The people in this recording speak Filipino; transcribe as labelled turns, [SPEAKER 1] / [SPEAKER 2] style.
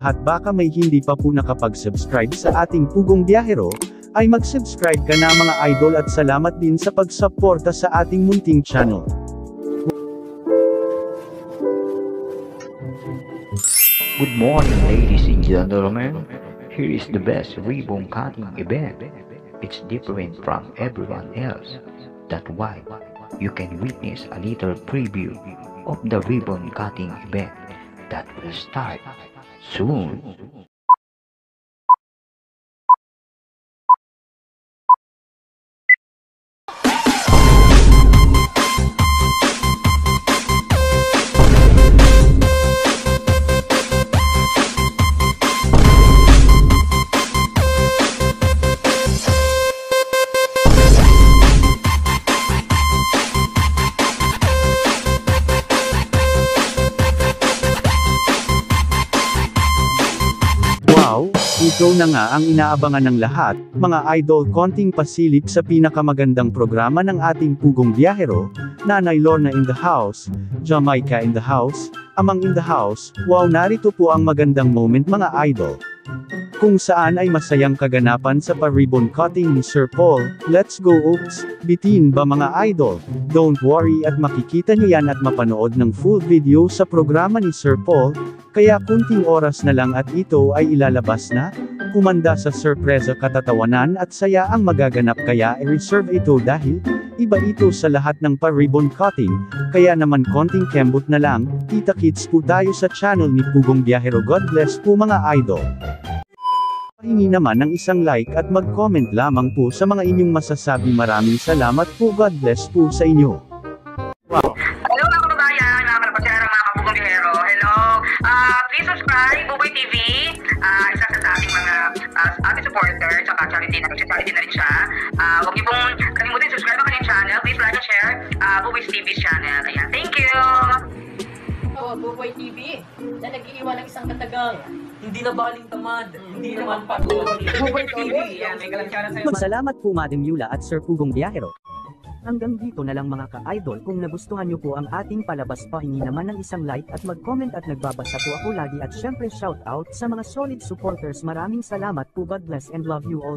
[SPEAKER 1] At baka may hindi pa po nakapag-subscribe sa ating Pugong Biyahero, ay mag-subscribe ka na mga idol at salamat din sa pagsuporta sa ating munting channel.
[SPEAKER 2] Good morning, ladies and gentlemen. Here is the best ribbon cutting event. It's different from everyone else. That's why you can witness a little preview of the ribbon cutting event that will start soon.
[SPEAKER 1] Wow, ito na nga ang inaabangan ng lahat, mga idol, konting pasilip sa pinakamagandang programa ng ating Pugong Biyahero, Nanay Lorna in the house, Jamaica in the house, Amang in the house. Wow, narito po ang magandang moment mga idol. Kung saan ay masayang kaganapan sa pa-ribbon cutting ni Sir Paul. Let's go oops, bitin ba mga idol? Don't worry at makikita niyo yan at mapanood ng full video sa programa ni Sir Paul, kaya kunting oras na lang at ito ay ilalabas na. Kumanda sa sorpresa, katatawanan at saya ang magaganap, kaya i-reserve ito dahil iba ito sa lahat ng pa-ribbon cutting, kaya naman konting kembot na lang. Kita-kits po tayo sa channel ni Pugong Biyahero. God bless po mga idol. Pahingi naman ng isang like at mag-comment lamang po sa mga inyong masasabi. Maraming salamat po. God bless po sa inyo. Wow.
[SPEAKER 3] Hello mga kababayan, mga kalapasera, mga Pugong Biyahero. Hello. Please subscribe, Buboy TV. Isa sa ating mga ating supporter, tsaka charity na rin siya. Huwag niyo pong kalimutin subscribe ang kanyang channel. Please like and share Buboy TV's channel. Ayan, thank you.
[SPEAKER 4] Buboy TV na nag-iiwan ng isang katagang.
[SPEAKER 5] Hindi na baling tamad, hindi naman patuloy. Buboy TV, yan, may kalansyara sa'yo.
[SPEAKER 6] Salamat po Madam Yula at Sir Pugong Biyahero. Hanggang dito na lang mga ka-idol. Kung nagustuhan nyo po ang ating palabas, pahingi naman ng isang like at mag-comment at nagbabasa po ako lagi, at syempre shout out sa mga solid supporters. Maraming salamat po. God bless and love you all.